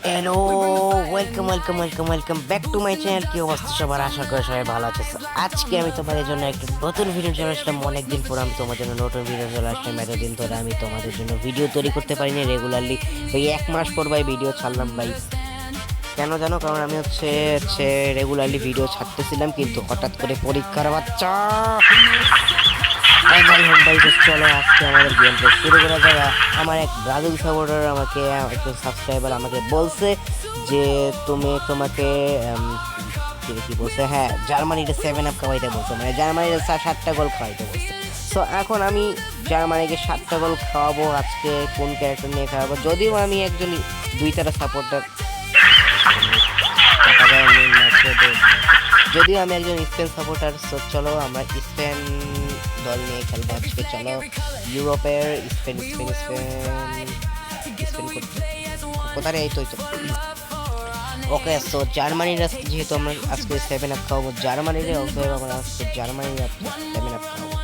Hello, welcome back to my channel. কি অবস্থা সবার? আশা করি সবাই ভালো আছে। So, আজকে আমি তোমাদের জন্য একটা নতুন ভিডিও চলে আসলাম। অনেকদিন পর আমি তোমার জন্য নতুন ভিডিও চলে আসলাম। এতদিন ধরে আমি তোমাদের জন্য ভিডিও তৈরি করতে পারিনি রেগুলারলি। ভাই 1 মাস পর ভাই ভিডিও ছাড়লাম ভাই। কেন জানো? কারণ আমি হচ্ছে রেগুলারলি ভিডিও ছাড়তেছিলাম, কিন্তু হঠাৎ করে পরীক্ষার বাচ্চা যাই হোক ভাই, তো চলো আজকে আমাদের গেম প্লে শুরু করা যাক। আমার এক ব্রাজিল সাপোর্টার আমাকে, একজন সাবস্ক্রাইবার আমাকে বলছে যে তোমাকে কি বলছে, হ্যাঁ জার্মানিতে 7 আপ খাওয়াইতে বলছে, মানে জার্মানিতে 7টা গোল খাওয়াইতে বলছে। সো এখন আমি জার্মানিকে 7টা গোল খাওয়াবো। আজকে কোন ক্যারেক্টার নিয়ে খাওয়াবো? যদিও আমি একজন দুইটার সাপোর্টার, যদিও আমি একজন স্পেন সাপোর্টার। সো চলো আমরা স্পেন দল নিয়ে খেলবো আজকে। চলো ইউরোপের স্পেন স্পেন স্পেন স্পেন কোথায়? এই তো ওকে। সো জার্মানির যেহেতু আমরা আজকে 7 আপ খাওয়াবো জার্মানির, অতএব আমরা আজকে জার্মানির 7 আপ খাওয়াবো।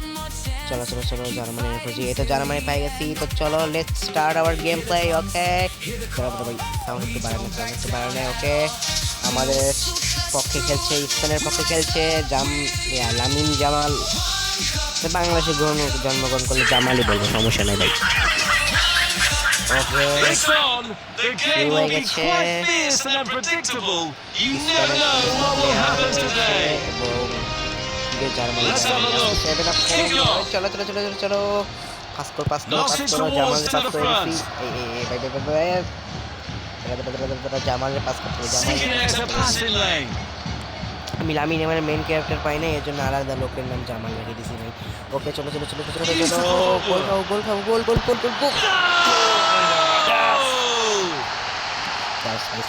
চলো চলো চলো জার্মানির খুঁজি। এই তো জার্মানি পাই গেছি। তো চলো let's start our game play. Okay চলো ভাই, সাউন্ড একটু বাড়ানো। ওকে, আমাদের পক্ষে খেলছে, স্পেনের পক্ষে খেলছে লামিন জামাল। বাংলাদেশে জন্মগ্রহণ করলে জামালই বলবো, সমস্যা নেই ভাই। ওকে, শুরু হয়ে গেছে। এবং জার্মানি চলো চলো চলো চলো চলো, পাস করো জামালের পাস করে দিচ্ছি। জামালের পাস করতে আমি লামিন আমার মেন ক্যারেক্টার পাই না, এর জন্য আলাদা লোকের নাম জামাল রেখে দিছি ভাই। ওকে চলো চলো চলো চলো চলো, গোল খাও গোল গোল গোল গোল গোল।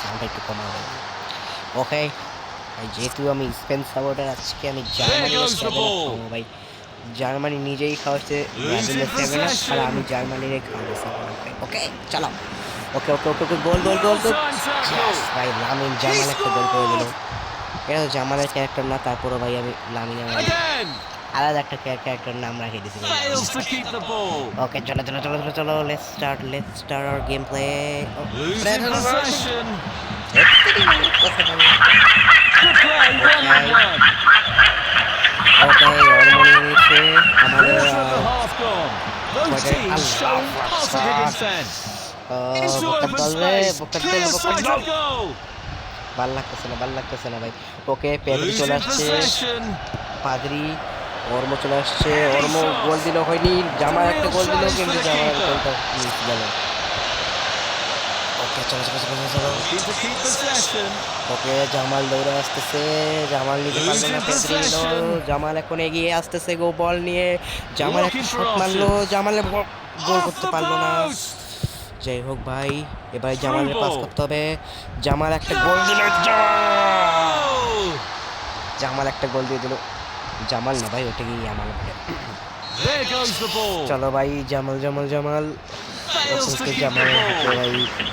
সাউন্ডটা একটু কমা হবে। ওকে ভাই, যেহেতু আমি স্পেন সাপোর্টার, আজকে আমি জার্মানি ভাই। জার্মানি নিজেই খাওয়াচ্ছে ব্রাজিলের 7 আপ, আর আমি জার্মানির খাওয়াচ্ছি। ওকে চালাও। ওকে ওকে ওকে ওকে, গোল গোল গোল গোল ভাই। লামিন জামাল একটা গোল করে দিল। এটা তো জামালের ক্যারেক্টার না, তারপরও ভাই আমি লামিন আলাদা একটা ক্যারেক্টার নাম রাখে দিয়েছি। ওকে চলো চলো চলো চলো চলো, let's start our game play. Okay ওর মনে নিচ্ছে আমাদের ভাল লাগতেছে না ভাই। ওকে পেদ্রি চলে আসছে, পাদ্রি অর্ম চলে আসছে। অর্ম গোল দিল হয়নি, জামার একটা গোল দিল, কিন্তু জামার গোলটা মিস গেল। ওকে চলো চলো চলো চলো। ওকে জামাল দৌড়ে আসতেছে, জামাল নিতে পারলো না, পেদ্রি নিল। জামাল এখন এগিয়ে আসতেছে গো বল নিয়ে। জামাল একটা শট মারলো, জামালে গোল করতে পারলো না। যাই হোক ভাই, এবার জামালের পাস করতে হবে। জামাল একটা গোল দিল, জামাল একটা গোল দিয়ে দিল। জামাল না ভাই, ওটা কি আমাল বলে। চলো ভাই, জামাল জামাল জামাল ওকে জামাল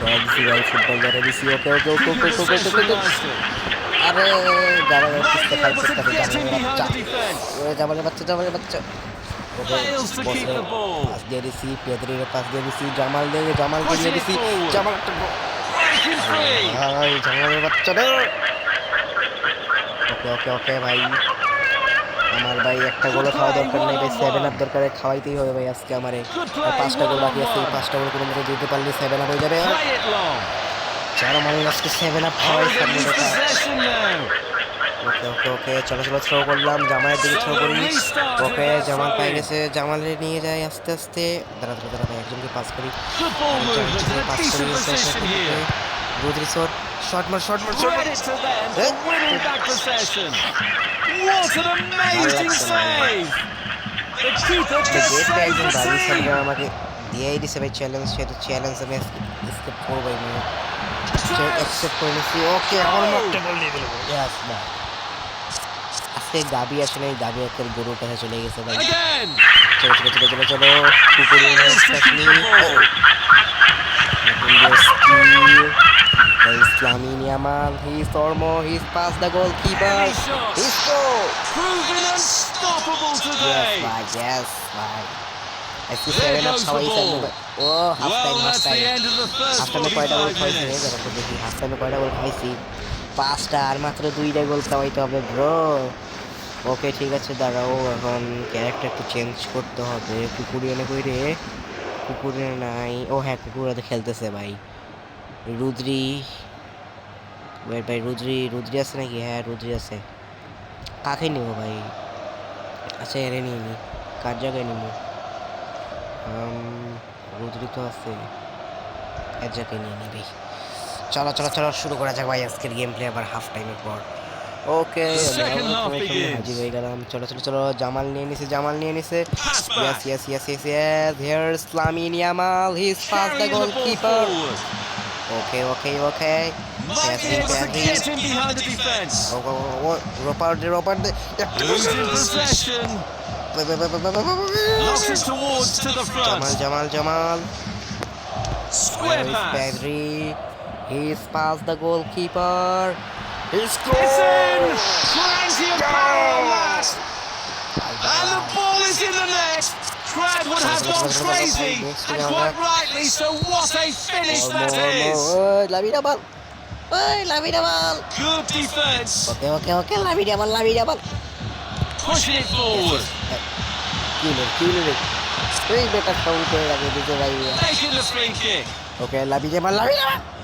ভাই দিছি ভাই, ফুটবল ধরে দিছি। ওকে ওকে ওকে ওকে ওকে ওকে। আরে জামালের পিছতে ফাইট করতে হবে, জামালের বাচ্চা। ওকে বসে পাস দিয়ে দিছি, পেদ্রির পাস দিয়ে দিছি, জামালকে দিয়ে দিছি। জামাল একটা ভাই, জামালের বাচ্চা রে। ওকে ওকে ওকে ভাই, আমার ভাই একটা গোল খাওয়া দরকার নেই ভাই, 7 আপ দরকার, খাওয়াইতেই হবে ভাই আজকে আমারে। আর 5টা গোল বাকি আছে, এই 5টা গোল কোনো মতো দিতে পারলে 7 আপ হয়ে যাবে। জার্মানির আজকে 7 আপ খাওয়াই সামনে দেখা। ওকে ওকে ওকে চলো চলো, থ্রো করলাম, জামালের দিকে থ্রো করি। ওকে জামাল পাই গেছে, জামালে নিয়ে যায় আস্তে আস্তে। দাঁড়া ভাই, একজনকে পাস করি। রোদ্রি শট মার। একজন ব্রাজিল সাপোর্টার আমাকে দিয়েই দিছে ভাই চ্যালেঞ্জ, সেটা চ্যালেঞ্জ আমি স্কিপ করবো ভাই, অ্যাকসেপ্ট করে নিচ্ছি। ওকে আমার মাঠটা বল দিয়ে দিল। আজকে গাবি আসে নাই, গাবি একটা গরুর কাছে চলে গেছে ভাই। চলো চলো চলো চলো চলো, Lamin Yamal, he's Ormo, he's past the goalkeeper, he's goal! Proven unstoppable today! Yes, ভাই। আজকে There 7 আপ goes the খাওয়াইছে ball. ও half time Well, half that's time the end of the half first টাইমে কয়টা গোল 45 খাইছে minutes. দেখো তো দেখি হাফ টাইমে কয়টা গোল খাইছি 5টা আর মাত্র 2টা গোল খাওয়াইতে হবে ব্রো ওকে ঠিক আছে দাঁড়াও এখন ক্যারেক্টার একটু চেঞ্জ করতে হবে কুকুরিয়ানে কই রে কুকুরিয়া নাই ও হ্যাঁ কুকুরাতে খেলতেছে ভাই রুদ্রি ভাই ভাই রুদ্রি আছে নাকি হ্যাঁ রুদ্রি আছে কাকে নিব ভাই আচ্ছা এরে নিয়ে নি কার জায়গায় নিব রুদ্রি তো আছে এর জায়গায় নিয়ে নিবি চলো চলো চলো শুরু করা যাক ভাই আজকের গেম প্লে আবার হাফ টাইমের পর ওকে The second half begins. হাজির হয়ে গেলাম চলো চলো চলো জামাল নিয়ে নিছে Pass yes back. yes yes yes yes here's Lamine Yamal he's past the Carrying the ball goalkeeper forward. okay okay okay Might be able to get him behind the defence. Robert Losing possession. Knocks it towards to the front. Jamal Square Where is pass. Pedri he's past the goalkeeper he It's scores in. Plenty of power on that. And the ball is in the net. Crowd would have gone crazy, and quite rightly. So what a finish that is. Lamine Yamal Good defence. okay Lamine Yamal Pushing it forward. kill it এই বেটা sound করে রাখে দিতে ভাই Taking the free kick. Okay Lamine Yamal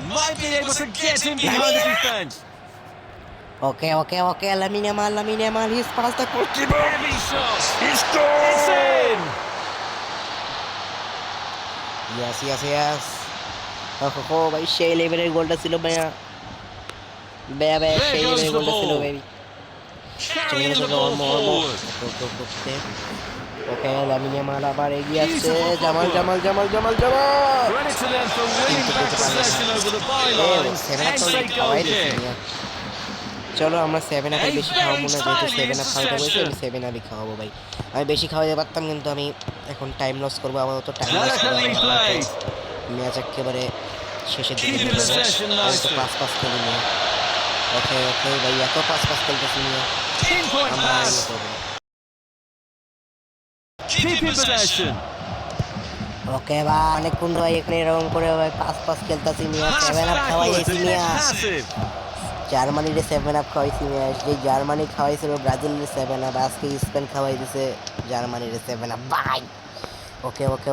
Might be able to get him behind the defence. okay Lamine Yamal he's past the goalkeeper Heavy shot. he It's scores in. yes ওহো ভাই সেই লেভেলের গোলটা ছিল ভাইয়া সেই লেভেলের গোলটা ছিল baby Carrying the ball forward. Okay Lamine Yamal আবার এগিয়ে আসছে Beautiful Jamal Credit to them for winning back possession over the bylines. Ensei goal kick. চলো আমরা 7 আপের বেশি খাওয়াবো না যেহেতু 7 আপ খাওয়াতে বলছি আমি 7 আপই খাওয়াবো ভাই আমি বেশি খাওয়াতে পারতাম কিন্তু আমি এখন টাইম লস করবো আপাতত time loss Delicately played. Match একেবারে শেষের দিকে Keeping possession nicely. পাস খেলি নিয়ে ওকে ভাই এত পাস খেলতেছি নিয়ে Pinpoint আমরা pass. ইয়ে করবো না। Keeping possession. ওকে ভাই অনেকক্ষণ ভাই এখানে এরকম করে ভাই পাস খেলতেছি নিয়ে Pass 7 আপ খাওয়াই backwards দিয়েছি নিয়ে against passive. জার্মানির 7 আপ খাওয়াইছি নিয়ে যে জার্মানি খাওয়াইছিল ব্রাজিলের 7 আপ আজকে স্পেন খাওয়াই দিছে জার্মানির 7 আপ ভাই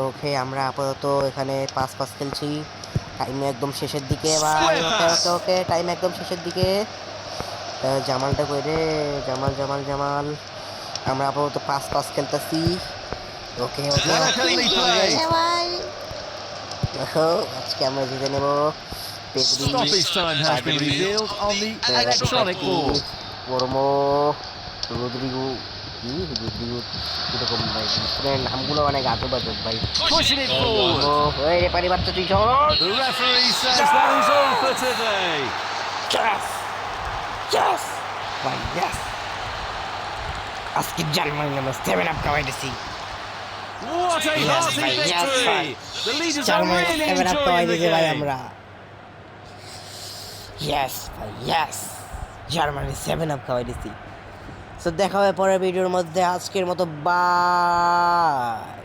ওকে আমরা আপাতত এখানে পাস খেলছি টাইম একদম শেষের দিকে ভাই ওকে টাইম একদম শেষের দিকে জামালটা কইরে জামাল আমরা আপাতত পাস খেলতেছি ওকে Delicately played. ভাই আজকে আমরা জিতে নেব Stoppage time has been revealed on the electronic board. ওরমো রদ্রিগো এরকম ভাই নামগুলো অনেক আজব ভাই Pushing it forward. ওই রেপারি বাচ্চা তুই চল The referee says that is all for today. ভাই আজকে জার্মানি আমরা 7 আপ খাওয়াই দিছি What a hearty ভাই, victory. The leaders are Germany really 7 up enjoying খাওয়াই the দিছি ভাই game. আমরা জার্মানি 7 আপ খাওয়াই দিছি সো দেখা হবে পরের ভিডিওর মধ্যে আজকের মতো বাই